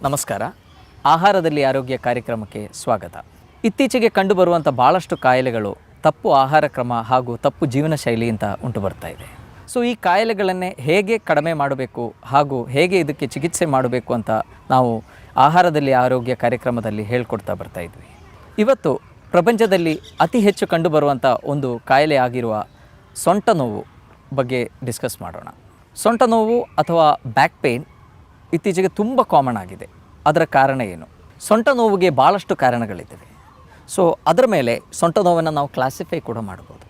ನಮಸ್ಕಾರ. ಆಹಾರದಲ್ಲಿ ಆರೋಗ್ಯ ಕಾರ್ಯಕ್ರಮಕ್ಕೆ ಸ್ವಾಗತ. ಇತ್ತೀಚೆಗೆ ಕಂಡುಬರುವಂಥ ಭಾಳಷ್ಟು ಕಾಯಿಲೆಗಳು ತಪ್ಪು ಆಹಾರ ಕ್ರಮ ಹಾಗೂ ತಪ್ಪು ಜೀವನ ಶೈಲಿಯಿಂದ ಉಂಟು ಬರ್ತಾ ಇದೆ. ಸೊ ಈ ಕಾಯಿಲೆಗಳನ್ನೇ ಹೇಗೆ ಕಡಿಮೆ ಮಾಡಬೇಕು ಹಾಗೂ ಹೇಗೆ ಇದಕ್ಕೆ ಚಿಕಿತ್ಸೆ ಮಾಡಬೇಕು ಅಂತ ನಾವು ಆಹಾರದಲ್ಲಿ ಆರೋಗ್ಯ ಕಾರ್ಯಕ್ರಮದಲ್ಲಿ ಹೇಳ್ಕೊಡ್ತಾ ಬರ್ತಾ ಇದ್ವಿ. ಇವತ್ತು ಪ್ರಪಂಚದಲ್ಲಿ ಅತಿ ಹೆಚ್ಚು ಕಂಡುಬರುವಂಥ ಒಂದು ಕಾಯಿಲೆ ಆಗಿರುವ ಸೊಂಟ ನೋವು ಬಗ್ಗೆ ಡಿಸ್ಕಸ್ ಮಾಡೋಣ. ಸೊಂಟ ನೋವು ಅಥವಾ ಬ್ಯಾಕ್ ಪೇಯ್ನ್ ಇತ್ತೀಚೆಗೆ ತುಂಬ ಕಾಮನ್ ಆಗಿದೆ. ಅದರ ಕಾರಣ ಏನು? ಸೊಂಟ ನೋವಿಗೆ ಭಾಳಷ್ಟು ಕಾರಣಗಳಿದ್ದಾವೆ. ಸೊ ಅದರ ಮೇಲೆ ಸೊಂಟ ನೋವನ್ನು ನಾವು ಕ್ಲಾಸಿಫೈ ಕೂಡ ಮಾಡ್ಬೋದು.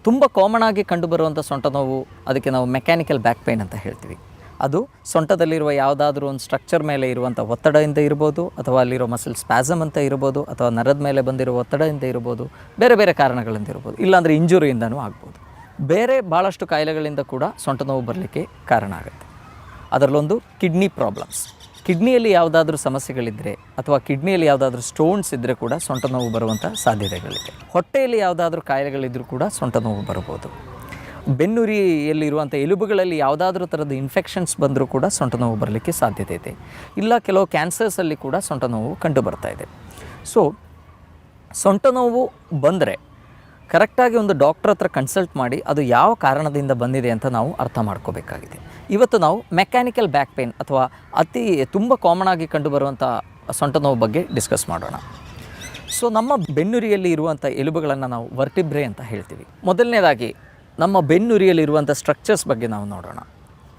ತುಂಬ ಕಾಮನ್ ಆಗಿ ಕಂಡುಬರುವಂಥ ಸೊಂಟ ನೋವು, ಅದಕ್ಕೆ ನಾವು ಮೆಕ್ಯಾನಿಕಲ್ ಬ್ಯಾಕ್ ಪೇಯ್ನ್ ಅಂತ ಹೇಳ್ತೀವಿ. ಅದು ಸೊಂಟದಲ್ಲಿರುವ ಯಾವುದಾದ್ರೂ ಒಂದು ಸ್ಟ್ರಕ್ಚರ್ ಮೇಲೆ ಇರುವಂಥ ಒತ್ತಡದಿಂದ ಇರ್ಬೋದು, ಅಥವಾ ಅಲ್ಲಿರೋ ಮಸಲ್ ಸ್ಪ್ಯಾಸಮ್ ಅಂತ ಇರ್ಬೋದು, ಅಥವಾ ನರದ ಮೇಲೆ ಬಂದಿರೋ ಒತ್ತಡದಿಂದ ಇರ್ಬೋದು, ಬೇರೆ ಬೇರೆ ಕಾರಣಗಳಿಂದ ಇರ್ಬೋದು, ಇಲ್ಲಾಂದರೆ ಇಂಜುರಿಯಿಂದನೂ ಆಗ್ಬೋದು. ಬೇರೆ ಭಾಳಷ್ಟು ಕಾಯಿಲೆಗಳಿಂದ ಕೂಡ ಸೊಂಟ ನೋವು ಬರಲಿಕ್ಕೆ ಕಾರಣ ಆಗುತ್ತೆ. ಅದರಲ್ಲೊಂದು ಕಿಡ್ನಿ ಪ್ರಾಬ್ಲಮ್ಸ್. ಕಿಡ್ನಿಯಲ್ಲಿ ಯಾವುದಾದ್ರೂ ಸಮಸ್ಯೆಗಳಿದ್ದರೆ ಅಥವಾ ಕಿಡ್ನಿಯಲ್ಲಿ ಯಾವುದಾದ್ರೂ ಸ್ಟೋನ್ಸ್ ಇದ್ದರೆ ಕೂಡ ಸೊಂಟ ನೋವು ಬರುವಂಥ ಸಾಧ್ಯತೆಗಳಿದೆ. ಹೊಟ್ಟೆಯಲ್ಲಿ ಯಾವುದಾದ್ರೂ ಕಾಯಿಲೆಗಳಿದ್ದರೂ ಕೂಡ ಸೊಂಟ ನೋವು ಬರ್ಬೋದು. ಬೆನ್ನುರಿಯಲ್ಲಿರುವಂಥ ಎಲುಬುಗಳಲ್ಲಿ ಯಾವುದಾದ್ರೂ ಥರದ ಇನ್ಫೆಕ್ಷನ್ಸ್ ಬಂದರೂ ಕೂಡ ಸೊಂಟ ನೋವು ಬರಲಿಕ್ಕೆ ಸಾಧ್ಯತೆ ಇದೆ. ಇಲ್ಲ ಕೆಲವು ಕ್ಯಾನ್ಸರ್ಸಲ್ಲಿ ಕೂಡ ಸೊಂಟ ನೋವು ಕಂಡು ಬರ್ತಾ ಇದೆ. ಸೊ ಸೊಂಟ ನೋವು ಬಂದರೆ ಕರೆಕ್ಟಾಗಿ ಒಂದು ಡಾಕ್ಟ್ರ್ ಹತ್ರ ಕನ್ಸಲ್ಟ್ ಮಾಡಿ ಅದು ಯಾವ ಕಾರಣದಿಂದ ಬಂದಿದೆ ಅಂತ ನಾವು ಅರ್ಥ ಮಾಡ್ಕೋಬೇಕಾಗಿದೆ. ಇವತ್ತು ನಾವು ಮೆಕ್ಯಾನಿಕಲ್ ಬ್ಯಾಕ್ ಪೇಯ್ನ್ ಅಥವಾ ತುಂಬ ಕಾಮನ್ ಆಗಿ ಕಂಡುಬರುವಂಥ ಸೊಂಟ ನೋವು ಬಗ್ಗೆ ಡಿಸ್ಕಸ್ ಮಾಡೋಣ. ಸೊ ನಮ್ಮ ಬೆನ್ನುರಿಯಲ್ಲಿ ಇರುವಂಥ ಎಲುಬುಗಳನ್ನು ನಾವು ವರ್ಟಿಬ್ರೆ ಅಂತ ಹೇಳ್ತೀವಿ. ಮೊದಲನೇದಾಗಿ ನಮ್ಮ ಬೆನ್ನುರಿಯಲ್ಲಿರುವಂಥ ಸ್ಟ್ರಕ್ಚರ್ಸ್ ಬಗ್ಗೆ ನಾವು ನೋಡೋಣ.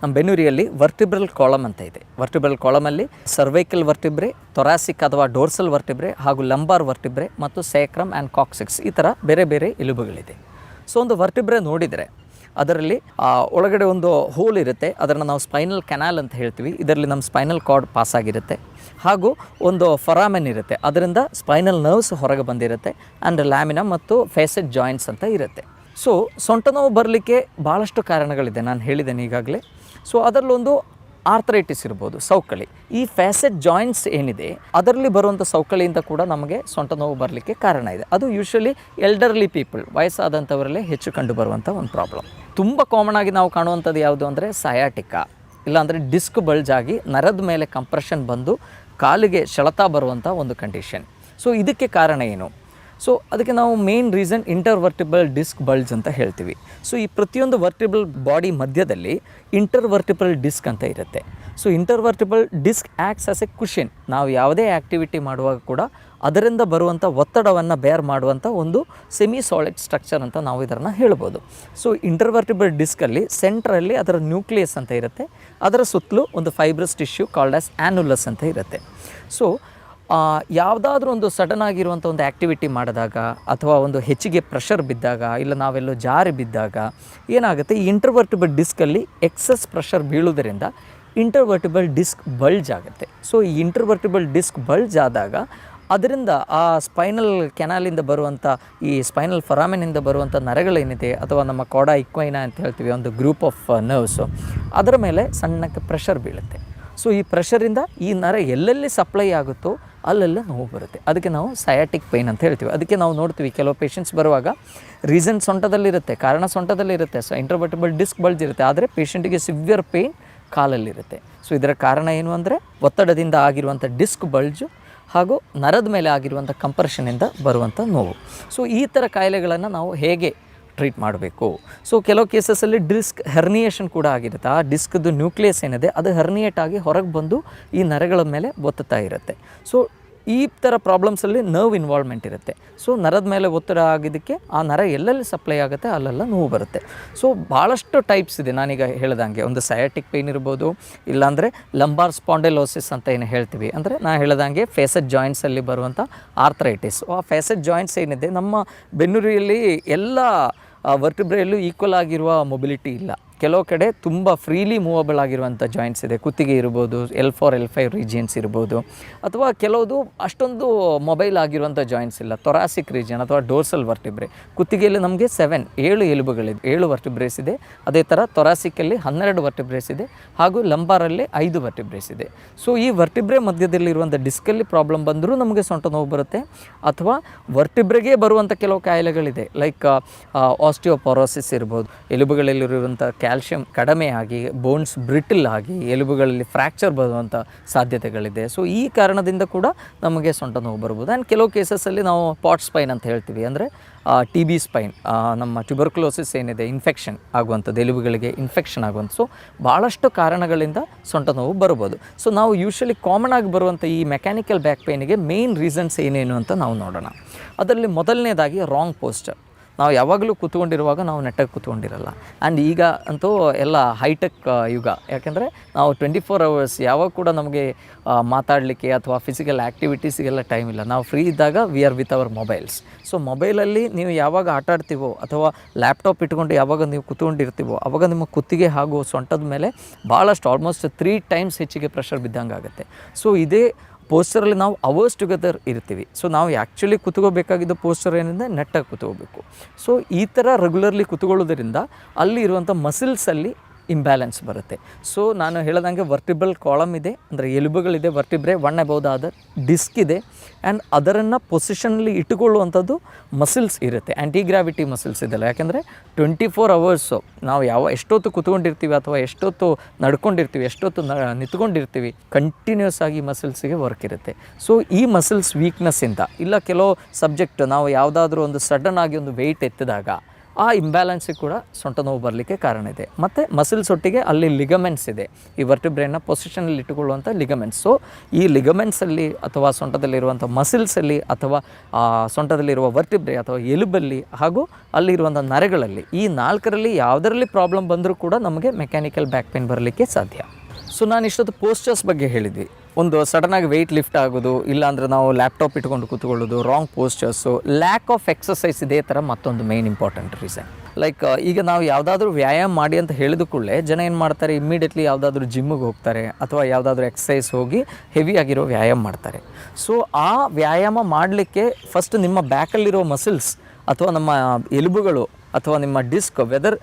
ನಮ್ಮ ಬೆನ್ನುರಿಯಲ್ಲಿ ವರ್ಟಿಬ್ರಲ್ ಕಾಲಮ್ ಅಂತ ಇದೆ. ವರ್ಟಿಬ್ರಲ್ ಕಾಲಮಲ್ಲಿ ಸರ್ವೈಕಲ್ ವರ್ಟಿಬ್ರೆ, ಥೊರಾಸಿಕ್ ಅಥವಾ ಡೋರ್ಸಲ್ ವರ್ಟಿಬ್ರೆ ಹಾಗೂ ಲಂಬಾರ್ ವರ್ಟಿಬ್ರೆ ಮತ್ತು ಸೇಕ್ರಮ್ ಆ್ಯಂಡ್ ಕಾಕ್ಸಿಕ್ಸ್, ಈ ಥರ ಬೇರೆ ಬೇರೆ ಎಲುಬುಗಳಿದೆ. ಸೊ ಒಂದು ವರ್ಟಿಬ್ರೆ ನೋಡಿದರೆ ಅದರಲ್ಲಿ ಒಳಗಡೆ ಒಂದು ಹೋಲ್ ಇರುತ್ತೆ. ಅದನ್ನು ನಾವು ಸ್ಪೈನಲ್ ಕೆನಾಲ್ ಅಂತ ಹೇಳ್ತೀವಿ. ಇದರಲ್ಲಿ ನಮ್ಮ ಸ್ಪೈನಲ್ ಕಾರ್ಡ್ ಪಾಸ್ ಆಗಿರುತ್ತೆ. ಹಾಗೂ ಒಂದು ಫೊರಾಮೆನ್ ಇರುತ್ತೆ, ಅದರಿಂದ ಸ್ಪೈನಲ್ ನರ್ವ್ಸ್ ಹೊರಗೆ ಬಂದಿರುತ್ತೆ. ಆ್ಯಂಡ್ ಲ್ಯಾಮಿನಾ ಮತ್ತು ಫೇಸೆಟ್ ಜಾಯಿಂಟ್ಸ್ ಅಂತ ಇರುತ್ತೆ. ಸೊ ಸೊಂಟ ನೋವು ಬರಲಿಕ್ಕೆ ಭಾಳಷ್ಟು ಕಾರಣಗಳಿದೆ, ನಾನು ಹೇಳಿದ್ದೇನೆ ಈಗಾಗಲೇ. ಸೊ ಅದರಲ್ಲೊಂದು ಆರ್ಥರೈಟಿಸ್ ಇರ್ಬೋದು, ಸೌಕಳಿ. ಈ ಫ್ಯಾಸೆಟ್ ಜಾಯಿಂಟ್ಸ್ ಏನಿದೆ ಅದರಲ್ಲಿ ಬರುವಂಥ ಸೌಕಳಿಯಿಂದ ಕೂಡ ನಮಗೆ ಸೊಂಟ ನೋವು ಬರಲಿಕ್ಕೆ ಕಾರಣ ಇದೆ. ಅದು ಯೂಶ್ವಲಿ ಎಲ್ಡರ್ಲಿ ಪೀಪಲ್, ವಯಸ್ಸಾದಂಥವರಲ್ಲೇ ಹೆಚ್ಚು ಕಂಡು ಬರುವಂಥ ಒಂದು ಪ್ರಾಬ್ಲಮ್. ತುಂಬ ಕಾಮನ್ ಆಗಿ ನಾವು ಕಾಣುವಂಥದ್ದು ಯಾವುದು ಅಂದರೆ ಸಯಾಟಿಕಾ, ಇಲ್ಲಾಂದರೆ ಡಿಸ್ಕ್ ಬಲ್ಜಾಗಿ ನರದ ಮೇಲೆ ಕಂಪ್ರೆಷನ್ ಬಂದು ಕಾಲಿಗೆ ಸೆಳೆತ ಬರುವಂಥ ಒಂದು ಕಂಡೀಷನ್. ಸೊ ಇದಕ್ಕೆ ಕಾರಣ ಏನು? ಸೊ ಅದಕ್ಕೆ ನಾವು ಮೇನ್ ರೀಸನ್ ಇಂಟರ್ವರ್ಟಿಬಲ್ ಡಿಸ್ಕ್ ಬಲ್ಜ್ ಅಂತ ಹೇಳ್ತೀವಿ. ಸೊ ಈ ಪ್ರತಿಯೊಂದು ವರ್ಟಿಬಲ್ ಬಾಡಿ ಮಧ್ಯದಲ್ಲಿ ಇಂಟರ್ವರ್ಟಿಬಲ್ ಡಿಸ್ಕ್ ಅಂತ ಇರುತ್ತೆ. So intervertebral disc acts as a cushion. ನಾವು ಯಾವುದೇ ಆ್ಯಕ್ಟಿವಿಟಿ ಮಾಡುವಾಗ ಕೂಡ ಅದರಿಂದ ಬರುವಂಥ ಒತ್ತಡವನ್ನು ಬೇರ್ ಮಾಡುವಂಥ ಒಂದು ಸೆಮಿ ಸಾಲಿಡ್ ಸ್ಟ್ರಕ್ಚರ್ ಅಂತ ನಾವು ಇದನ್ನು ಹೇಳ್ಬೋದು. ಸೊ ಇಂಟರ್ವರ್ಟಿಬಲ್ ಡಿಸ್ಕಲ್ಲಿ ಸೆಂಟ್ರಲ್ಲಿ ಅದರ ನ್ಯೂಕ್ಲಿಯಸ್ ಅಂತ ಇರುತ್ತೆ. ಅದರ ಸುತ್ತಲೂ ಒಂದು ಫೈಬ್ರಸ್ ಟಿಶ್ಯೂ ಕಾಲ್ಡ್ ಆಸ್ ಆ್ಯನುಲಸ್ ಅಂತ ಇರುತ್ತೆ. ಸೊ ಯಾವುದಾದ್ರೂ ಒಂದು ಸಡನ್ ಆಗಿರುವಂಥ ಒಂದು ಆ್ಯಕ್ಟಿವಿಟಿ ಮಾಡಿದಾಗ ಅಥವಾ ಒಂದು ಹೆಚ್ಚಿಗೆ ಪ್ರೆಷರ್ ಬಿದ್ದಾಗ, ಇಲ್ಲ ನಾವೆಲ್ಲೋ ಜಾರಿ ಬಿದ್ದಾಗ ಏನಾಗುತ್ತೆ, ಈ ಇಂಟರ್ವರ್ಟಿಬಲ್ ಡಿಸ್ಕಲ್ಲಿ ಎಕ್ಸಸ್ ಪ್ರೆಷರ್ ಬೀಳುವುದರಿಂದ ಇಂಟರ್ವರ್ಟಿಬಲ್ ಡಿಸ್ಕ್ ಬಲ್ಜ್ ಆಗುತ್ತೆ. ಸೊ ಈ ಇಂಟರ್ವರ್ಟಿಬಲ್ ಡಿಸ್ಕ್ ಬಲ್ಜ್ ಆದಾಗ ಅದರಿಂದ ಆ ಸ್ಪೈನಲ್ ಕೆನಾಲಿಂದ ಬರುವಂಥ ಈ ಸ್ಪೈನಲ್ ಫೊರಾಮೆನಿಂದ ಬರುವಂಥ ನರಗಳೇನಿದೆ ಅಥವಾ ನಮ್ಮ ಕೋಡಾ ಇಕ್ವೈನಾ ಅಂತ ಹೇಳ್ತೀವಿ, ಒಂದು ಗ್ರೂಪ್ ಆಫ್ ನರ್ವ್ಸು, ಅದರ ಮೇಲೆ ಸಣ್ಣಕ್ಕೆ ಪ್ರೆಷರ್ ಬೀಳುತ್ತೆ. ಸೊ ಈ ಪ್ರೆಷರಿಂದ ಈ ನರ ಎಲ್ಲೆಲ್ಲಿ ಸಪ್ಲೈ ಆಗುತ್ತೋ ಅಲ್ಲೆಲ್ಲ ನೋವು ಬರುತ್ತೆ. ಅದಕ್ಕೆ ನಾವು ಸಯಾಟಿಕ್ ಪೇಯ್ನ್ ಅಂತ ಹೇಳ್ತೀವಿ. ಅದಕ್ಕೆ ನಾವು ನೋಡ್ತೀವಿ ಕೆಲವು ಪೇಷಂಟ್ಸ್ ಬರುವಾಗ ರೀಸನ್ ಸೊಂಟದಲ್ಲಿರುತ್ತೆ, ಕಾರಣ ಸೊಂಟದಲ್ಲಿರುತ್ತೆ, ಸೊ ಇಂಟರ್ವರ್ಟಿಬಲ್ ಡಿಸ್ಕ್ ಬಲ್ಜ್ ಇರುತ್ತೆ. ಆದರೆ ಪೇಷಂಟಿಗೆ ಸಿವಿಯರ್ ಪೇಯ್ನ್ ಕಾಲಲ್ಲಿರುತ್ತೆ. ಸೊ ಇದರ ಕಾರಣ ಏನು ಅಂದರೆ ಒತ್ತಡದಿಂದ ಆಗಿರುವಂಥ ಡಿಸ್ಕ್ ಬಲ್ಜು ಹಾಗೂ ನರದ ಮೇಲೆ ಆಗಿರುವಂಥ ಕಂಪ್ರೆಷನಿಂದ ಬರುವಂಥ ನೋವು. ಸೊ ಈ ಥರ ಕಾಯಿಲೆಗಳನ್ನು ನಾವು ಹೇಗೆ ಟ್ರೀಟ್ ಮಾಡಬೇಕು? ಸೊ ಕೆಲವು ಕೇಸಸಲ್ಲಿ ಡಿಸ್ಕ್ ಹರ್ನಿಯೇಷನ್ ಕೂಡ ಆಗಿರುತ್ತೆ. ಆ ಡಿಸ್ಕ್ದು ನ್ಯೂಕ್ಲಿಯಸ್ ಏನಿದೆ ಅದು ಹರ್ನಿಯೇಟ್ ಆಗಿ ಹೊರಗೆ ಬಂದು ಈ ನರಗಳ ಮೇಲೆ ಒತ್ತುತ್ತಾ ಇರುತ್ತೆ. ಸೊ ಈ ಥರ ಪ್ರಾಬ್ಲಮ್ಸಲ್ಲಿ ನರ್ವ್ ಇನ್ವಾಲ್ವ್ಮೆಂಟ್ ಇರುತ್ತೆ. ಸೊ ನರದ ಮೇಲೆ ಒತ್ತಡ ಆಗಿದ್ದಕ್ಕೆ ಆ ನರ ಎಲ್ಲೆಲ್ಲಿ ಸಪ್ಲೈ ಆಗುತ್ತೆ ಅಲ್ಲೆಲ್ಲ ನೋವು ಬರುತ್ತೆ. ಸೊ ಭಾಳಷ್ಟು ಟೈಪ್ಸ್ ಇದೆ. ನಾನೀಗ ಹೇಳ್ದಂಗೆ ಒಂದು ಸಯಾಟಿಕ್ ಪೇಯ್ನ್ ಇರ್ಬೋದು, ಇಲ್ಲಾಂದರೆ ಲಂಬಾರ್ ಸ್ಪಾಂಡೆಲೋಸಿಸ್ ಅಂತ ಏನು ಹೇಳ್ತೀವಿ, ಅಂದರೆ ನಾನು ಹೇಳ್ದಂಗೆ ಫೇಸೆಟ್ ಜಾಯಿಂಟ್ಸಲ್ಲಿ ಬರುವಂಥ ಆರ್ಥರೈಟಿಸ್. ಆ ಫೇಸೆಟ್ ಜಾಯಿಂಟ್ಸ್ ಏನಿದೆ ನಮ್ಮ ಬೆನ್ನುರಿಯಲ್ಲಿ ಎಲ್ಲ ವರ್ಟಿಬ್ರೆಯಲ್ಲೂ ಈಕ್ವಲ್ ಆಗಿರುವ ಮೊಬಿಲಿಟಿ ಇಲ್ಲ. ಕೆಲವು ಕಡೆ ತುಂಬ ಫ್ರೀಲಿ ಮೂವಬಲ್ ಆಗಿರುವಂಥ ಜಾಯಿಂಟ್ಸ್ ಇದೆ. ಕುತ್ತಿಗೆ ಇರ್ಬೋದು, L4 L5 ರೀಜಿಯನ್ಸ್ ಇರ್ಬೋದು, ಅಥವಾ ಕೆಲವುದು ಅಷ್ಟೊಂದು ಮೊಬೈಲ್ ಆಗಿರುವಂಥ ಜಾಯಿಂಟ್ಸ್ ಇಲ್ಲ. ಥೊರಾಸಿಕ್ ರೀಜಿಯನ್ ಅಥವಾ ಡೋರ್ಸಲ್ ವರ್ಟಿಬ್ರೆ, ಕುತ್ತಿಗೆಯಲ್ಲಿ ನಮಗೆ 7 ಎಲುಬುಗಳಿದೆ, 7 ವರ್ಟಿಬ್ರೇಸ್ ಇದೆ. ಅದೇ ಥರ ಥೊರಾಸಿಕ್ಕಲ್ಲಿ 12 ವರ್ಟಿಬ್ರೇಸ್ ಇದೆ, ಹಾಗೂ ಲಂಬಾರಲ್ಲಿ 5 ವರ್ಟಿಬ್ರೇಸ್ ಇದೆ. ಸೊ ಈ ವರ್ಟಿಬ್ರೆ ಮಧ್ಯದಲ್ಲಿರುವಂಥ ಡಿಸ್ಕಲ್ಲಿ ಪ್ರಾಬ್ಲಮ್ ಬಂದರೂ ನಮಗೆ ಸೊಂಟ ನೋವು ಬರುತ್ತೆ. ಅಥವಾ ವರ್ಟಿಬ್ರೆಗೆ ಬರುವಂಥ ಕೆಲವು ಕಾಯಿಲೆಗಳಿದೆ, ಲೈಕ್ ಆಸ್ಟಿಯೋಪೊರೋಸಿಸ್ ಇರ್ಬೋದು, ಎಲುಬುಗಳಲ್ಲಿರುವಂಥ ಕ್ಯಾಲ್ಶಿಯಂ ಕಡಿಮೆ ಆಗಿ ಬೋನ್ಸ್ ಬ್ರಿಟಲ್ ಆಗಿ ಎಲುಬುಗಳಲ್ಲಿ ಫ್ರ್ಯಾಕ್ಚರ್ ಬರುವಂಥ ಸಾಧ್ಯತೆಗಳಿದೆ. ಸೊ ಈ ಕಾರಣದಿಂದ ಕೂಡ ನಮಗೆ ಸೊಂಟ ನೋವು ಬರ್ಬೋದು. ಆ್ಯಂಡ್ ಕೆಲವು ಕೇಸಸ್ಸಲ್ಲಿ ನಾವು ಪಾಟ್ ಸ್ಪೈನ್ ಅಂತ ಹೇಳ್ತೀವಿ, ಅಂದರೆ ಟಿ ಬಿ ಸ್ಪೈನ್, ನಮ್ಮ ಟ್ಯುಬರ್ಕ್ಯುಲೋಸಿಸ್ ಏನಿದೆ, ಇನ್ಫೆಕ್ಷನ್ ಆಗುವಂಥದ್ದು, ಎಲುಬುಗಳಿಗೆ ಇನ್ಫೆಕ್ಷನ್ ಆಗುವಂಥ. ಸೊ ಭಾಳಷ್ಟು ಕಾರಣಗಳಿಂದ ಸೊಂಟ ನೋವು ಬರ್ಬೋದು. ಸೊ ನಾವು ಯೂಶ್ವಲಿ ಕಾಮನ್ ಆಗಿ ಬರುವಂಥ ಈ ಮೆಕ್ಯಾನಿಕಲ್ ಬ್ಯಾಕ್ ಪೇನಿಗೆ ಮೇನ್ ರೀಸನ್ಸ್ ಏನೇನು ಅಂತ ನಾವು ನೋಡೋಣ. ಅದರಲ್ಲಿ ಮೊದಲನೇದಾಗಿ ರಾಂಗ್ ಪೋಸ್ಚರ್. ನಾವು ಯಾವಾಗಲೂ ಕೂತ್ಕೊಂಡಿರುವಾಗ ನಾವು ನೆಟ್ಟಾಗಿ ಕೂತ್ಕೊಂಡಿರಲ್ಲ. ಆ್ಯಂಡ್ ಈಗ ಅಂತೂ ಎಲ್ಲ ಹೈಟೆಕ್ ಯುಗ, ಯಾಕೆಂದರೆ ನಾವು 24 hours ಯಾವಾಗ ಕೂಡ ನಮಗೆ ಮಾತಾಡಲಿಕ್ಕೆ ಅಥವಾ ಫಿಸಿಕಲ್ ಆ್ಯಕ್ಟಿವಿಟೀಸಿಗೆಲ್ಲ ಟೈಮ್ ಇಲ್ಲ. ನಾವು ಫ್ರೀ ಇದ್ದಾಗ we are with our mobiles. So ಮೊಬೈಲಲ್ಲಿ ನೀವು ಯಾವಾಗ ಆಟ ಆಡ್ತೀವೋ ಅಥವಾ ಲ್ಯಾಪ್ಟಾಪ್ ಇಟ್ಕೊಂಡು ಯಾವಾಗ ನೀವು ಕೂತ್ಕೊಂಡಿರ್ತೀವೋ ಆವಾಗ ನಿಮ್ಮ ಕುತ್ತಿಗೆ ಹಾಗೂ ಸೊಂಟದ ಮೇಲೆ ಭಾಳಷ್ಟು ಆಲ್ಮೋಸ್ಟ್ 3 times ಹೆಚ್ಚಿಗೆ ಪ್ರೆಷರ್ ಬಿದ್ದಂಗೆ ಆಗುತ್ತೆ. ಸೊ ಇದೇ ಪೋಸ್ಚರಲ್ಲಿ ನಾವು ಅವರ್ಸ್ ಟುಗೆದರ್ ಇರ್ತೀವಿ. ಸೊ ನಾವು ಆ್ಯಕ್ಚುಲಿ ಕೂತ್ಕೋಬೇಕಾಗಿದ್ದ ಪೋಸ್ಚರ್ ಏನಿದೆ ನೆಟ್ಟಾಗಿ ಕೂತ್ಕೋಬೇಕು. ಸೊ ಈ ಥರ ರೆಗ್ಯುಲರ್ಲಿ ಕೂತ್ಕೊಳ್ಳೋದ್ರಿಂದ ಅಲ್ಲಿ ಇರುವಂಥ ಮಸಿಲ್ಸಲ್ಲಿ ಇಂಬ್ಯಾಲೆನ್ಸ್ ಬರುತ್ತೆ. ಸೊ ನಾನು ಹೇಳ್ದಂಗೆ ವರ್ಟಿಬ್ರಲ್ ಕಾಲಮ್ ಇದೆ, ಅಂದರೆ ಎಲುಬುಗಳಿದೆ, vertebrae one above the other, disc ಇದೆ, ಆ್ಯಂಡ್ ಅದರನ್ನು ಪೊಸಿಷನಲ್ಲಿ ಇಟ್ಟುಕೊಳ್ಳುವಂಥದ್ದು ಮಸಿಲ್ಸ್ ಇರುತ್ತೆ, ಆ್ಯಂಟಿ ಗ್ರಾವಿಟಿ ಮಸಿಲ್ಸ್ ಇದೆಲ್ಲ. ಯಾಕೆಂದರೆ 24 hours ನಾವು ಎಷ್ಟೊತ್ತು ಕೂತ್ಕೊಂಡಿರ್ತೀವಿ ಅಥವಾ ಎಷ್ಟೊತ್ತು ನಡ್ಕೊಂಡಿರ್ತೀವಿ, ಎಷ್ಟೊತ್ತು ನಿಂತ್ಕೊಂಡಿರ್ತೀವಿ, ಕಂಟಿನ್ಯೂಸ್ ಆಗಿ ಮಸಿಲ್ಸಿಗೆ ವರ್ಕ್ ಇರುತ್ತೆ. ಸೊ ಈ ಮಸಿಲ್ಸ್ ವೀಕ್ನೆಸ್ಸಿಂದ ಇಲ್ಲ ಕೆಲವು ಸಬ್ಜೆಕ್ಟ್ ನಾವು ಯಾವುದಾದ್ರೂ ಒಂದು ಸಡನ್ ಆಗಿ ಒಂದು ವೆಯ್ಟ್ ಎತ್ತಿದಾಗ ಆ ಇಂಬ್ಯಾಲೆನ್ಸಿಗೆ ಕೂಡ ಸೊಂಟ ನೋವು ಬರಲಿಕ್ಕೆ ಕಾರಣ ಇದೆ. ಮತ್ತು ಮಸಿಲ್ಸ್ ಒಟ್ಟಿಗೆ ಅಲ್ಲಿ ಲಿಗಮೆಂಟ್ಸ್ ಇದೆ, ಈ ವರ್ಟಿಬ್ರೇನ ಪೊಸಿಷನಲ್ಲಿ ಇಟ್ಟುಕೊಳ್ಳುವಂಥ ಲಿಗಮೆಂಟ್ಸ್. ಸೊ ಈ ಲಿಗಮೆಂಟ್ಸಲ್ಲಿ ಅಥವಾ ಸೊಂಟದಲ್ಲಿರುವಂಥ ಮಸಿಲ್ಸಲ್ಲಿ ಅಥವಾ ಸೊಂಟದಲ್ಲಿರುವ ವರ್ಟಿಬ್ರೆ ಅಥವಾ ಎಲುಬಲ್ಲಿ ಹಾಗೂ ಅಲ್ಲಿರುವಂಥ ನರೆಗಳಲ್ಲಿ ಈ 4ರಲ್ಲಿ ಯಾವುದರಲ್ಲಿ ಪ್ರಾಬ್ಲಮ್ ಬಂದರೂ ಕೂಡ ನಮಗೆ ಮೆಕ್ಯಾನಿಕಲ್ ಬ್ಯಾಕ್ ಪೇನ್ ಬರಲಿಕ್ಕೆ ಸಾಧ್ಯ. ಸೊ ನಾನು ಇಷ್ಟೊತ್ತು ಪೋಸ್ಚರ್ಸ್ ಬಗ್ಗೆ ಹೇಳಿದ್ವಿ. ಒಂದು ಸಡನ್ನಾಗಿ ವೆಯ್ಟ್ ಲಿಫ್ಟ್ ಆಗೋದು, ಇಲ್ಲಾಂದರೆ ನಾವು ಲ್ಯಾಪ್ಟಾಪ್ ಇಟ್ಕೊಂಡು ಕೂತ್ಕೊಳ್ಳೋದು, ರಾಂಗ್ ಪೋಸ್ಚರ್ಸು, ಲ್ಯಾಕ್ ಆಫ್ ಎಕ್ಸಸೈಸ್, ಇದೇ ಥರ ಮತ್ತೊಂದು ಮೇನ್ ಇಂಪಾರ್ಟೆಂಟ್ ರೀಸನ್. ಲೈಕ್ ಈಗ ನಾವು ಯಾವುದಾದ್ರೂ ವ್ಯಾಯಾಮ ಮಾಡಿ ಅಂತ ಹೇಳಿದ ಕೂಡಲೇ ಜನ ಏನು ಮಾಡ್ತಾರೆ, ಇಮ್ಮಿಡಿಯೇಟ್ಲಿ ಯಾವುದಾದ್ರೂ ಜಿಮ್ಮಿಗೆ ಹೋಗ್ತಾರೆ ಅಥವಾ ಯಾವುದಾದ್ರೂ ಎಕ್ಸಸೈಸ್ ಹೋಗಿ ಹೆವಿಯಾಗಿರೋ ವ್ಯಾಯಾಮ ಮಾಡ್ತಾರೆ. ಸೊ ಆ ವ್ಯಾಯಾಮ ಮಾಡಲಿಕ್ಕೆ ಫಸ್ಟ್ ನಿಮ್ಮ ಬ್ಯಾಕಲ್ಲಿರೋ ಮಸಿಲ್ಸ್ ಅಥವಾ ನಮ್ಮ ಎಲುಬುಗಳು ಅಥವಾ ನಿಮ್ಮ disc whether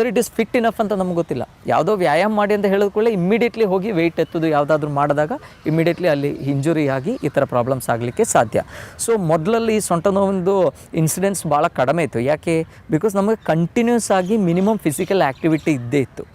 it is fit enough ಅಂತ ನಮ್ಗೆ ಗೊತ್ತಿಲ್ಲ. ಯಾವುದೋ ವ್ಯಾಯಾಮ ಮಾಡಿ ಅಂತ ಹೇಳಿದ ಕೂಡಲೇ ಇಮ್ಮಿಡಿಯೇಟ್ಲಿ ಹೋಗಿ ವೆಯ್ಟ್ ಎತ್ತೋದು ಯಾವುದಾದ್ರೂ ಮಾಡಿದಾಗ ಇಮ್ಮಿಡಿಯೇಟ್ಲಿ ಅಲ್ಲಿ ಇಂಜುರಿ ಆಗಿ ಈ ಥರ ಪ್ರಾಬ್ಲಮ್ಸ್ ಆಗಲಿಕ್ಕೆ ಸಾಧ್ಯ. ಸೊ ಮೊದಲಲ್ಲಿ ಈ ಸೊಂಟ ನೋವಿಂದು ಇನ್ಸಿಡೆನ್ಸ್ ಭಾಳ ಕಡಿಮೆ ಇತ್ತು. ಯಾಕೆ? ಬಿಕಾಸ್ ನಮಗೆ ಕಂಟಿನ್ಯೂಸ್ ಆಗಿ ಮಿನಿಮಮ್ ಫಿಸಿಕಲ್ ಆ್ಯಕ್ಟಿವಿಟಿ ಇದ್ದೇ ಇತ್ತು.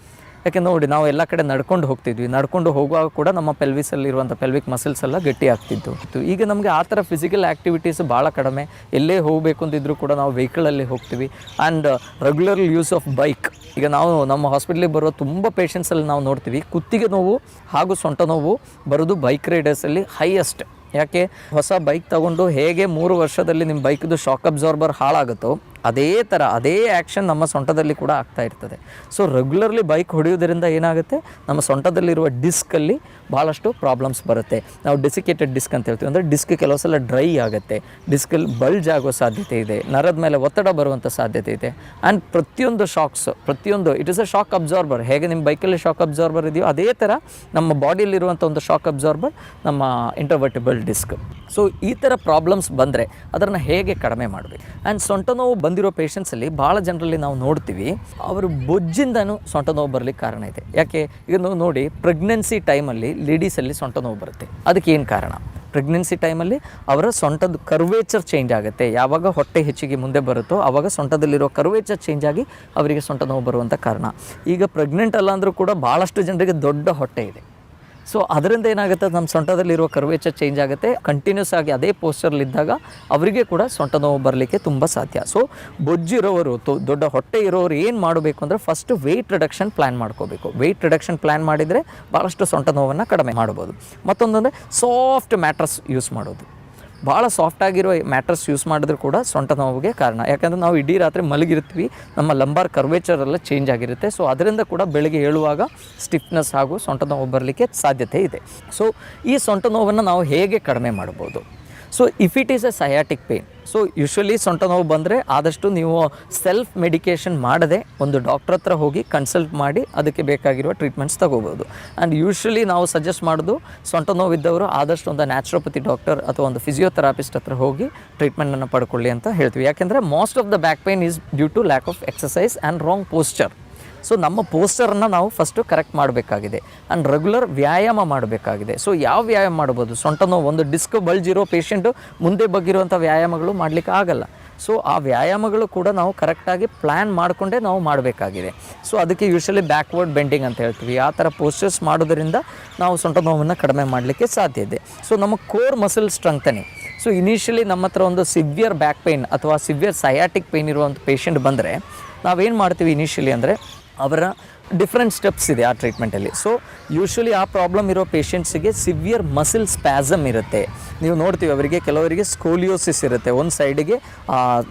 ಯಾಕೆಂದ್ರೆ ನೋಡಿ, ನಾವು ಎಲ್ಲ ಕಡೆ ನಡ್ಕೊಂಡು ಹೋಗ್ತಿದ್ವಿ, ನಡ್ಕೊಂಡು ಹೋಗುವಾಗ ಕೂಡ ನಮ್ಮ ಪೆಲ್ವಿಸಲ್ಲಿರುವಂಥ ಪೆಲ್ವಿಕ್ ಮಸಿಲ್ಸ್ ಎಲ್ಲ ಗಟ್ಟಿ ಆಗ್ತಿತ್ತು. ಈಗ ನಮಗೆ ಆ ಥರ ಫಿಸಿಕಲ್ ಆ್ಯಕ್ಟಿವಿಟೀಸ್ ಭಾಳ ಕಡಿಮೆ. ಎಲ್ಲೇ ಹೋಗಬೇಕು ಅಂತಿದ್ರು ಕೂಡ ನಾವು ವೆಹಿಕಲಲ್ಲಿ ಹೋಗ್ತೀವಿ. And regular use of bike. ಈಗ ನಾವು ನಮ್ಮ ಹಾಸ್ಪಿಟ್ಲಿಗೆ ಬರೋ ತುಂಬ ಪೇಷಂಟ್ಸಲ್ಲಿ ನಾವು ನೋಡ್ತೀವಿ ಕುತ್ತಿಗೆ ನೋವು ಹಾಗೂ ಸೊಂಟ ನೋವು ಬರೋದು ಬೈಕ್ ರೈಡರ್ಸಲ್ಲಿ ಹೈಯೆಸ್ಟ್. ಯಾಕೆ? ಹೊಸ ಬೈಕ್ ತೊಗೊಂಡು ಹೇಗೆ 3 ವರ್ಷದಲ್ಲಿ ನಿಮ್ಮ ಬೈಕ್ದು ಶಾಕ್ ಅಬ್ಸಾರ್ಬರ್ ಹಾಳಾಗುತ್ತೋ ಅದೇ ಥರ ಅದೇ ಆ್ಯಕ್ಷನ್ ನಮ್ಮ ಸೊಂಟದಲ್ಲಿ ಕೂಡ ಆಗ್ತಾ ಇರ್ತದೆ. ಸೊ ರೆಗ್ಯುಲರ್ಲಿ ಬೈಕ್ ಹೊಡೆಯೋದ್ರಿಂದ ಏನಾಗುತ್ತೆ, ನಮ್ಮ ಸೊಂಟದಲ್ಲಿರುವ ಡಿಸ್ಕಲ್ಲಿ ಭಾಳಷ್ಟು ಪ್ರಾಬ್ಲಮ್ಸ್ ಬರುತ್ತೆ. ನಾವು ಡೆಸಿಕೇಟೆಡ್ ಡಿಸ್ಕ್ ಅಂತ ಹೇಳ್ತೀವಿ, ಅಂದರೆ ಡಿಸ್ಕ್ ಕೆಲವು ಸಲ ಡ್ರೈ ಆಗುತ್ತೆ, ಡಿಸ್ಕಲ್ಲಿ ಬಲ್ಜ್ ಆಗೋ ಸಾಧ್ಯತೆ ಇದೆ, ನರದ ಮೇಲೆ ಒತ್ತಡ ಬರುವಂಥ ಸಾಧ್ಯತೆ ಇದೆ. ಆ್ಯಂಡ್ ಪ್ರತಿಯೊಂದು shocks, it is a shock absorber. ಹೇಗೆ ನಿಮ್ಮ ಬೈಕಲ್ಲಿ ಶಾಕ್ ಅಬ್ಸಾರ್ಬರ್ ಇದೆಯೋ ಅದೇ ಥರ ನಮ್ಮ ಬಾಡಿಯಲ್ಲಿರುವಂಥ ಒಂದು ಶಾಕ್ ಅಬ್ಸಾರ್ಬರ್ ನಮ್ಮ ಇಂಟರ್ವರ್ಟಿಬಲ್ ಡಿಸ್ಕ್. ಸೊ ಈ ಥರ ಪ್ರಾಬ್ಲಮ್ಸ್ ಬಂದರೆ ಅದನ್ನು ಹೇಗೆ ಕಡಿಮೆ ಮಾಡಬೇಕು? ಆ್ಯಂಡ್ ಸೊಂಟ ನೋವು ಬಂದಿರೋ ಪೇಷಂಟ್ಸಲ್ಲಿ ಭಾಳ ಜನರಲ್ಲಿ ನಾವು ನೋಡ್ತೀವಿ, ಅವರು ಬೊಜ್ಜಿಂದನೂ ಸೊಂಟ ನೋವು ಬರಲಿಕ್ಕೆ ಕಾರಣ ಇದೆ. ಯಾಕೆ? ಈಗ ನೀವು ನೋಡಿ, ಪ್ರೆಗ್ನೆನ್ಸಿ ಟೈಮಲ್ಲಿ ಲೇಡೀಸಲ್ಲಿ ಸೊಂಟ ನೋವು ಬರುತ್ತೆ. ಅದಕ್ಕೆ ಏನು ಕಾರಣ? ಪ್ರೆಗ್ನೆನ್ಸಿ ಟೈಮಲ್ಲಿ ಅವರ ಸೊಂಟದ ಕರ್ವೇಚರ್ ಚೇಂಜ್ ಆಗುತ್ತೆ. ಯಾವಾಗ ಹೊಟ್ಟೆ ಹೆಚ್ಚಿಗೆ ಮುಂದೆ ಬರುತ್ತೋ ಆವಾಗ ಸೊಂಟದಲ್ಲಿರೋ ಕರ್ವೇಚರ್ ಚೇಂಜ್ ಆಗಿ ಅವರಿಗೆ ಸೊಂಟ ನೋವು ಬರುವಂಥ ಕಾರಣ. ಈಗ ಪ್ರೆಗ್ನೆಂಟ್ ಅಲ್ಲ ಅಂದರೂ ಕೂಡ ಭಾಳಷ್ಟು ಜನರಿಗೆ ದೊಡ್ಡ ಹೊಟ್ಟೆ ಇದೆ. ಸೊ ಅದರಿಂದ ಏನಾಗುತ್ತೆ, ನಮ್ಮ ಸೊಂಟದಲ್ಲಿರುವ ಕರ್ವೇಚರ್ ಚೇಂಜ್ ಆಗುತ್ತೆ. ಕಂಟಿನ್ಯೂಸ್ ಆಗಿ ಅದೇ ಪೋಸ್ಚರ್ಲಿದ್ದಾಗ ಅವರಿಗೆ ಕೂಡ ಸೊಂಟ ನೋವು ಬರಲಿಕ್ಕೆ ತುಂಬ ಸಾಧ್ಯ. ಸೊ ಬೊಜ್ಜಿರೋರು, ದೊಡ್ಡ ಹೊಟ್ಟೆ ಇರೋರು ಏನು ಮಾಡಬೇಕು ಅಂದರೆ ಫಸ್ಟ್ ವೆಯ್ಟ್ ರಿಡಕ್ಷನ್ ಪ್ಲ್ಯಾನ್ ಮಾಡ್ಕೋಬೇಕು. ವೆಯ್ಟ್ ರಿಡಕ್ಷನ್ ಪ್ಲ್ಯಾನ್ ಮಾಡಿದರೆ ಭಾಳಷ್ಟು ಸೊಂಟ ನೋವನ್ನು ಕಡಿಮೆ ಮಾಡ್ಬೋದು. ಮತ್ತೊಂದಂದರೆ ಸಾಫ್ಟ್ ಮ್ಯಾಟ್ರಸ್ ಯೂಸ್ ಮಾಡೋದು. ಭಾಳ ಸಾಫ್ಟಾಗಿರೋ ಮ್ಯಾಟ್ರಸ್ ಯೂಸ್ ಮಾಡಿದ್ರು ಕೂಡ ಸೊಂಟ ನೋವಿಗೆ ಕಾರಣ. ಯಾಕಂದರೆ ನಾವು ಇಡೀ ರಾತ್ರಿ ಮಲಗಿರ್ತೀವಿ, ನಮ್ಮ ಲಂಬಾರ್ ಕರ್ವೇಚರೆಲ್ಲ ಚೇಂಜ್ ಆಗಿರುತ್ತೆ. ಸೊ ಅದರಿಂದ ಕೂಡ ಬೆಳಗ್ಗೆ ಏಳುವಾಗ ಸ್ಟಿಫ್ನೆಸ್ ಹಾಗೂ ಸೊಂಟ ನೋವು ಬರಲಿಕ್ಕೆ ಸಾಧ್ಯತೆ ಇದೆ. ಸೊ ಈ ಸೊಂಟ ನೋವನ್ನು ನಾವು ಹೇಗೆ ಕಡಿಮೆ ಮಾಡ್ಬೋದು? So if it is A sciatic pain, so usually ಸೊಂಟ ನೋವು ಬಂದರೆ ಆದಷ್ಟು ನೀವು ಸೆಲ್ಫ್ ಮೆಡಿಕೇಷನ್ ಮಾಡದೆ ಒಂದು ಡಾಕ್ಟ್ರ್ ಹತ್ರ ಹೋಗಿ ಕನ್ಸಲ್ಟ್ ಮಾಡಿ ಅದಕ್ಕೆ ಬೇಕಾಗಿರುವ ಟ್ರೀಟ್ಮೆಂಟ್ಸ್ ತಗೋಬೋದು. ಆ್ಯಂಡ್ ಯೂಶ್ವಲಿ ನಾವು ಸಜೆಸ್ಟ್ ಮಾಡೋದು, ಸೊಂಟ ನೋವಿದ್ದವರು ಆದಷ್ಟು ಒಂದು ನ್ಯಾಚುರೋಪತಿ ಡಾಕ್ಟರ್ ಅಥವಾ ಒಂದು ಫಿಸಿಯೋಥೆರಾಪಿಸ್ಟ್ ಹತ್ರ ಹೋಗಿ ಟ್ರೀಟ್ಮೆಂಟನ್ನು ಪಡ್ಕೊಳ್ಳಿ ಅಂತ ಹೇಳ್ತೀವಿ. ಯಾಕೆಂದರೆ most of the back pain is due to lack of exercise and wrong posture. So ನಮ್ಮ ಪೋಸ್ಚರನ್ನು ನಾವು ಫಸ್ಟು ಕರೆಕ್ಟ್ ಮಾಡಬೇಕಾಗಿದೆ ಆ್ಯಂಡ್ ರೆಗ್ಯುಲರ್ ವ್ಯಾಯಾಮ ಮಾಡಬೇಕಾಗಿದೆ. ಸೊ ಯಾವ ವ್ಯಾಯಾಮ ಮಾಡ್ಬೋದು? ಸೊಂಟ ನೋವು, ಒಂದು ಡಿಸ್ಕ್ ಬಲ್ಜಿರೋ ಪೇಷೆಂಟು ಮುಂದೆ ಬಗ್ಗಿರುವಂಥ ವ್ಯಾಯಾಮಗಳು ಮಾಡಲಿಕ್ಕೆ ಆಗಲ್ಲ. ಸೊ ಆ ವ್ಯಾಯಾಮಗಳು ಕೂಡ ನಾವು ಕರೆಕ್ಟಾಗಿ ಪ್ಲ್ಯಾನ್ ಮಾಡಿಕೊಂಡೇ ನಾವು ಮಾಡಬೇಕಾಗಿದೆ. ಸೊ ಅದಕ್ಕೆ ಯೂಶ್ವಲಿ ಬ್ಯಾಕ್ವರ್ಡ್ ಬೆಂಡಿಂಗ್ ಅಂತ ಹೇಳ್ತೀವಿ. ಆ ಥರ ಪೋಸ್ಚರ್ಸ್ ಮಾಡೋದರಿಂದ ನಾವು ಸೊಂಟ ನೋವನ್ನು ಕಡಿಮೆ ಮಾಡಲಿಕ್ಕೆ ಸಾಧ್ಯ ಇದೆ. ಸೊ ನಮ್ಮ core muscle strengthening. So initially ನಮ್ಮ ಹತ್ರ ಒಂದು ಸಿವಿಯರ್ ಬ್ಯಾಕ್ ಪೇಯ್ನ್ ಅಥವಾ ಸಿವಿಯರ್ ಸಯಾಟಿಕ್ ಪೇಯ್ನ್ ಇರುವಂಥ ಪೇಷಂಟ್ ಬಂದರೆ ನಾವೇನು ಮಾಡ್ತೀವಿ ಇನಿಷಿಯಲಿ ಅಂದರೆ ಅವರ ಡಿಫ್ರೆಂಟ್ ಸ್ಟೆಪ್ಸ್ ಇದೆ ಆ ಟ್ರೀಟ್ಮೆಂಟಲ್ಲಿ. ಸೊ ಯೂಶ್ವಲಿ ಆ ಪ್ರಾಬ್ಲಮ್ ಇರೋ ಪೇಷಂಟ್ಸಿಗೆ ಸಿವಿಯರ್ ಮಸಿಲ್ ಸ್ಪ್ಯಾಸಮ್ ಇರುತ್ತೆ. ನೀವು ನೋಡ್ತೀವಿ ಅವರಿಗೆ ಕೆಲವರಿಗೆ ಸ್ಕೋಲಿಯೋಸಿಸ್ ಇರುತ್ತೆ, ಒಂದು ಸೈಡಿಗೆ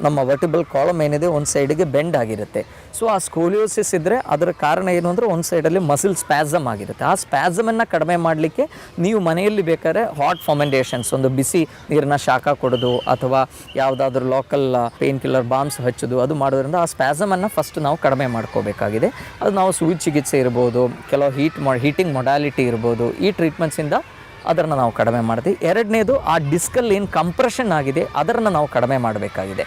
ನಮ್ಮ ವರ್ಟಿಬಲ್ ಕಾಲಮ್ ಏನಿದೆ ಒಂದು ಸೈಡಿಗೆ ಬೆಂಡ್ ಆಗಿರುತ್ತೆ. ಸೊ ಆ ಸ್ಕೋಲಿಯೋಸಿಸ್ ಇದ್ದರೆ ಅದರ ಕಾರಣ ಏನು ಅಂದರೆ ಒಂದು ಸೈಡಲ್ಲಿ ಮಸಿಲ್ ಸ್ಪ್ಯಾಸಮ್ ಆಗಿರುತ್ತೆ. ಆ ಸ್ಪ್ಯಾಸಮನ್ನು ಕಡಿಮೆ ಮಾಡಲಿಕ್ಕೆ ನೀವು ಮನೆಯಲ್ಲಿ ಬೇಕಾದ್ರೆ ಹಾಟ್ ಫರ್ಮೆಂಟೇಷನ್ಸ್, ಒಂದು ಬಿಸಿ ನೀರನ್ನ ಶಾಖ ಕೊಡೋದು ಅಥವಾ ಯಾವುದಾದ್ರೂ ಲೋಕಲ್ ಪೇನ್ ಕಿಲ್ಲರ್ ಬಾಂಬ್ಸ್ ಹಚ್ಚೋದು, ಅದು ಮಾಡೋದ್ರಿಂದ ಆ ಸ್ಪ್ಯಾಸಮನ್ನು ಫಸ್ಟ್ ನಾವು ಕಡಿಮೆ ಮಾಡ್ಕೋಬೇಕಾಗಿದೆ. ಅದು ನಾವು ಸೂಜಿ ಚಿಕಿತ್ಸೆ ಇರ್ಬೋದು, ಕೆಲವು ಹೀಟಿಂಗ್ ಮೊಡಾಲಿಟಿ ಇರ್ಬೋದು, ಈ ಟ್ರೀಟ್ಮೆಂಟ್ಸಿಂದ ಅದನ್ನು ನಾವು ಕಡಿಮೆ ಮಾಡ್ತೀವಿ. ಎರಡನೇದು ಆ ಡಿಸ್ಕಲ್ಲಿ ಏನು ಕಂಪ್ರೆಷನ್ ಆಗಿದೆ ಅದನ್ನು ನಾವು ಕಡಿಮೆ ಮಾಡಬೇಕಾಗಿದೆ.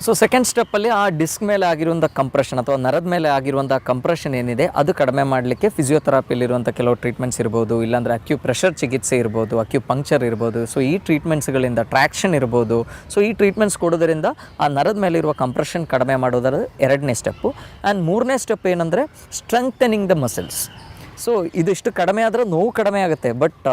ಸೊ ಸೆಕೆಂಡ್ ಸ್ಟೆಪ್ಪಲ್ಲಿ ಆ ಡಿಸ್ಕ್ ಮೇಲೆ ಆಗಿರುವಂಥ ಕಂಪ್ರೆಷನ್ ಅಥವಾ ನರದ ಮೇಲೆ ಆಗಿರುವಂಥ ಕಂಪ್ರೆಷನ್ ಏನಿದೆ ಅದು ಕಡಿಮೆ ಮಾಡಲಿಕ್ಕೆ ಫಿಸಿಯೋಥೆರಪಿಲಿರುವಂಥ ಕೆಲವು ಟ್ರೀಟ್ಮೆಂಟ್ಸ್ ಇರ್ಬೋದು, ಇಲ್ಲಾಂದರೆ ಅಕ್ಯುಪ್ರೆಷರ್ ಚಿಕಿತ್ಸೆ ಇರ್ಬೋದು, ಅಕ್ಯುಪಂಕ್ಚರ್ ಇರ್ಬೋದು. ಸೊ ಈ ಟ್ರೀಟ್ಮೆಂಟ್ಸ್ಗಳಿಂದ ಟ್ರ್ಯಾಕ್ಷನ್ ಇರ್ಬೋದು. ಸೊ ಈ ಟ್ರೀಟ್ಮೆಂಟ್ಸ್ ಕೊಡೋದರಿಂದ ಆ ನರದ ಮೇಲಿರುವ ಕಂಪ್ರೆಷನ್ ಕಡಿಮೆ ಮಾಡೋದರ ಎರಡನೇ ಸ್ಟೆಪ್ಪು. ಆ್ಯಂಡ್ ಮೂರನೇ ಸ್ಟೆಪ್ ಏನಂದರೆ ಸ್ಟ್ರೆಂಥನಿಂಗ್ ದ ಮಸಲ್ಸ್. ಸೊ ಇದಿಷ್ಟು ಕಡಿಮೆ ಆದರೆ ನೋವು ಕಡಿಮೆ ಆಗುತ್ತೆ. ಬಟ್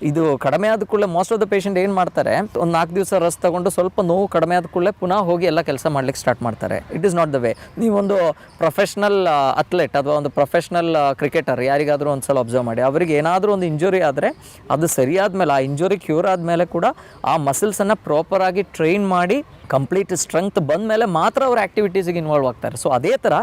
ಇದು ಕಡಿಮೆ ಆದ ಕೂಡಲೇ ಮೋಸ್ಟ್ ಆಫ್ ದ ಪೇಷಂಟ್ ಏನು ಮಾಡ್ತಾರೆ, ಒಂದು 4 ದಿವಸ ರೆಸ್ಟ್ ತಗೊಂಡು ಸ್ವಲ್ಪ ನೋವು ಕಡಿಮೆ ಆದ ಕೂಡಲೇ ಪುನಃ ಹೋಗಿ ಎಲ್ಲ ಕೆಲಸ ಮಾಡ್ಲಿಕ್ಕೆ ಸ್ಟಾರ್ಟ್ ಮಾಡ್ತಾರೆ. It is not the way. ನೀವೊಂದು ಪ್ರೊಫೆಷ್ನಲ್ ಅಥ್ಲೆಟ್ ಅಥವಾ ಒಂದು ಪ್ರೊಫೆಷ್ನಲ್ ಕ್ರಿಕೆಟರ್ ಯಾರಿಗಾದರೂ ಒಂದು ಸಲ ಅಬ್ಸರ್ವ್ ಮಾಡಿ, ಅವರಿಗೆ ಏನಾದರೂ ಒಂದು ಇಂಜುರಿ ಆದರೆ ಅದು ಸರಿಯಾದ ಮೇಲೆ, ಆ ಇಂಜುರಿ ಕ್ಯೂರ್ ಆದಮೇಲೆ ಕೂಡ ಆ ಮಸಲ್ಸನ್ನು ಪ್ರಾಪರಾಗಿ ಟ್ರೈನ್ ಮಾಡಿ ಕಂಪ್ಲೀಟ್ ಸ್ಟ್ರೆಂತ್ ಬಂದ ಮೇಲೆ ಮಾತ್ರ ಅವ್ರ ಆ್ಯಕ್ಟಿವಿಟೀಸಿಗೆ ಇನ್ವಾಲ್ವ್ ಆಗ್ತಾರೆ. ಸೊ ಅದೇ ಥರ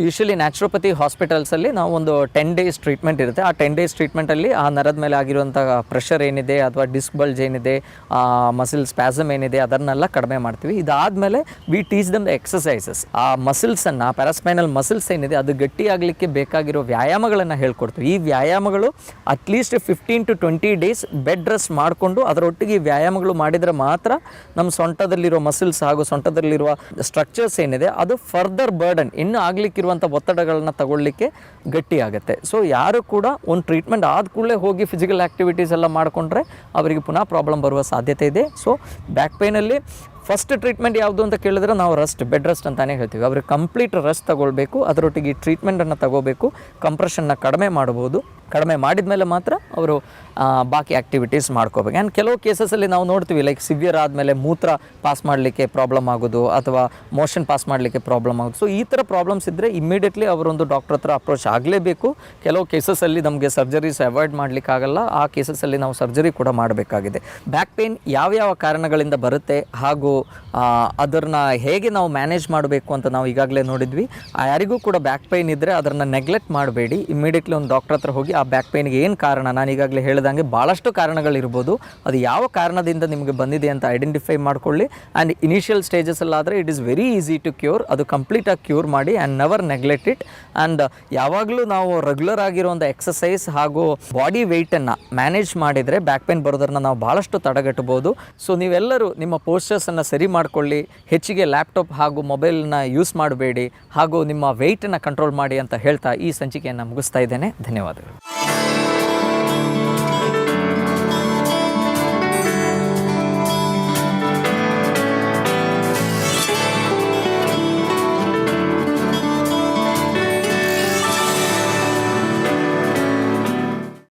ಯೂಶ್ವಲಿ ನ್ಯಾಚುರೋಪತಿ ಹಾಸ್ಪಿಟಲ್ಸಲ್ಲಿ ನಾವು ಒಂದು 10 days ಟ್ರೀಟ್ಮೆಂಟ್ ಇರುತ್ತೆ. ಆ 10 days ಟ್ರೀಟ್ಮೆಂಟಲ್ಲಿ ಆ ನರದ ಮೇಲೆ ಆಗಿರುವಂಥ ಪ್ರೆಷರ್ ಏನಿದೆ ಅಥವಾ ಡಿಸ್ಕ್ ಬಲ್ಜ್ ಏನಿದೆ, ಮಸಿಲ್ ಸ್ಪ್ಯಾಸಮ್ ಏನಿದೆ ಅದನ್ನೆಲ್ಲ ಕಡಿಮೆ ಮಾಡ್ತೀವಿ. ಇದಾದಮೇಲೆ V teach them the exercises. ಆ ಮಸಿಲ್ಸನ್ನು, ಪ್ಯಾರಾಸ್ಪೈನಲ್ ಮಸಿಲ್ಸ್ ಏನಿದೆ ಅದು ಗಟ್ಟಿಯಾಗಲಿಕ್ಕೆ ಬೇಕಾಗಿರೋ ವ್ಯಾಯಾಮಗಳನ್ನು ಹೇಳ್ಕೊಡ್ತೀವಿ. ಈ ವ್ಯಾಯಾಮಗಳು at least 15 to 20 days bed rest ಮಾಡಿಕೊಂಡು ಅದರೊಟ್ಟಿಗೆ ಈ ವ್ಯಾಯಾಮಗಳು ಮಾಡಿದರೆ ಮಾತ್ರ ನಮ್ಮ ಸೊಂಟದಲ್ಲಿರೋ ಮಸಿಲ್ಸ್ ಹಾಗೂ ಸೊಂಟದಲ್ಲಿರುವ ಸ್ಟ್ರಕ್ಚರ್ಸ್ ಏನಿದೆ ಅದು ಫರ್ದರ್ ಬರ್ಡನ್, ಇನ್ನು ಆಗಲಿಕ್ಕಿರುವಂಥ ಒತ್ತಡಗಳನ್ನ ತಗೊಳ್ಳಿಕ್ಕೆ ಗಟ್ಟಿಯಾಗುತ್ತೆ. ಸೊ ಯಾರು ಕೂಡ ಒಂದು ಟ್ರೀಟ್ಮೆಂಟ್ ಆದ ಕೂಡಲೇ ಹೋಗಿ ಫಿಸಿಕಲ್ ಆ್ಯಕ್ಟಿವಿಟೀಸ್ ಎಲ್ಲ ಮಾಡಿಕೊಂಡ್ರೆ ಅವರಿಗೆ ಪುನಃ ಪ್ರಾಬ್ಲಮ್ ಬರುವ ಸಾಧ್ಯತೆ ಇದೆ. ಸೊ ಬ್ಯಾಕ್ ಪೇಯ್ನಲ್ಲಿ ಫಸ್ಟ್ ಟ್ರೀಟ್ಮೆಂಟ್ ಯಾವುದು ಅಂತ ಕೇಳಿದ್ರೆ ನಾವು ಬೆಡ್ ರೆಸ್ಟ್ ಅಂತಲೇ ಹೇಳ್ತೀವಿ. ಅವ್ರಿಗೆ ಕಂಪ್ಲೀಟ್ ರೆಸ್ಟ್ ತಗೊಳ್ಬೇಕು, ಅದರೊಟ್ಟಿಗೆ ಈ ಟ್ರೀಟ್ಮೆಂಟನ್ನು ತಗೋಬೇಕು, ಕಂಪ್ರೆಷನ್ನ ಕಡಿಮೆ ಮಾಡ್ಬೋದು. ಕಡಿಮೆ ಮಾಡಿದ ಮೇಲೆ ಮಾತ್ರ ಅವರು ಬಾಕಿ ಆ್ಯಕ್ಟಿವಿಟೀಸ್ ಮಾಡ್ಕೋಬೇಕು. ಆ್ಯಂಡ್ ಕೆಲವು ಕೇಸಸಲ್ಲಿ ನಾವು ನೋಡ್ತೀವಿ, ಲೈಕ್ ಸಿವಿಯರ್ ಆದಮೇಲೆ ಮೂತ್ರ ಪಾಸ್ ಮಾಡಲಿಕ್ಕೆ ಪ್ರಾಬ್ಲಮ್ ಆಗೋದು ಅಥವಾ ಮೋಷನ್ ಪಾಸ್ ಮಾಡಲಿಕ್ಕೆ ಪ್ರಾಬ್ಲಮ್ ಆಗೋದು. ಸೊ ಈ ಥರ ಪ್ರಾಬ್ಲಮ್ಸ್ ಇದ್ದರೆ ಇಮ್ಮಿಡಿಯೇಟ್ಲಿ ಅವರೊಂದು ಡಾಕ್ಟರ್ ಹತ್ರ ಅಪ್ರೋಚ್ ಆಗಲೇಬೇಕು. ಕೆಲವು ಕೇಸಸಲ್ಲಿ ನಮಗೆ ಸರ್ಜರೀಸ್ ಅವಾಯ್ಡ್ ಮಾಡಲಿಕ್ಕಾಗಲ್ಲ, ಆ ಕೇಸಸಲ್ಲಿ ನಾವು ಸರ್ಜರಿ ಕೂಡ ಮಾಡಬೇಕಾಗಿದೆ. ಬ್ಯಾಕ್ ಪೇಯ್ನ್ ಯಾವ್ಯಾವ ಕಾರಣಗಳಿಂದ ಬರುತ್ತೆ ಹಾಗೂ ಅದನ್ನು ಹೇಗೆ ನಾವು ಮ್ಯಾನೇಜ್ ಮಾಡಬೇಕು ಅಂತ ನಾವು ಈಗಾಗಲೇ ನೋಡಿದ್ವಿ. ಯಾರಿಗೂ ಕೂಡ ಬ್ಯಾಕ್ ಪೇಯ್ನ್ ಇದ್ದರೆ ಅದನ್ನು ನೆಗ್ಲೆಕ್ಟ್ ಮಾಡಬೇಡಿ. ಇಮ್ಮಿಡಿಯೇಟ್ಲಿ ಒಂದು ಡಾಕ್ಟರ್ ಹತ್ರ ಹೋಗಿ ಆ ಬ್ಯಾಕ್ ಪೇಯ್ನ್ಗೆ ಏನು ಕಾರಣ, ನಾನು ಈಗಾಗಲೇ ಹೇಳಿದಂಗೆ ಭಾಳಷ್ಟು ಕಾರಣಗಳಿರ್ಬೋದು, ಅದು ಯಾವ ಕಾರಣದಿಂದ ನಿಮಗೆ ಬಂದಿದೆ ಅಂತ ಐಡೆಂಟಿಫೈ ಮಾಡ್ಕೊಳ್ಳಿ. ಆ್ಯಂಡ್ ಇನಿಷಿಯಲ್ ಸ್ಟೇಜಸಲ್ಲಾದರೆ it is very easy to cure. ಅದು ಕಂಪ್ಲೀಟಾಗಿ ಕ್ಯೂರ್ ಮಾಡಿ and never neglect it. And ಯಾವಾಗಲೂ ನಾವು ರೆಗ್ಯುಲರ್ ಆಗಿರುವಂಥ ಎಕ್ಸಸೈಸ್ ಹಾಗೂ ಬಾಡಿ ವೆಯ್ಟನ್ನು ಮ್ಯಾನೇಜ್ ಮಾಡಿದರೆ ಬ್ಯಾಕ್ ಪೇಯ್ನ್ ಬರೋದನ್ನು ನಾವು ಭಾಳಷ್ಟು ತಡೆಗಟ್ಟಬಹುದು. ಸೊ ನೀವೆಲ್ಲರೂ ನಿಮ್ಮ ಪೋಸ್ಚರ್ಸನ್ನು ಸರಿ ಮಾಡಿಕೊಳ್ಳಿ, ಹೆಚ್ಚಿಗೆ ಲ್ಯಾಪ್ಟಾಪ್ ಹಾಗೂ ಮೊಬೈಲ್ನ ಯೂಸ್ ಮಾಡಬೇಡಿ, ಹಾಗೂ ನಿಮ್ಮ ವೆಯ್ಟನ್ನು ಕಂಟ್ರೋಲ್ ಮಾಡಿ ಅಂತ ಹೇಳ್ತಾ ಈ ಸಂಚಿಕೆಯನ್ನು ಮುಗಿಸ್ತಾ ಇದ್ದೇನೆ. ಧನ್ಯವಾದಗಳು.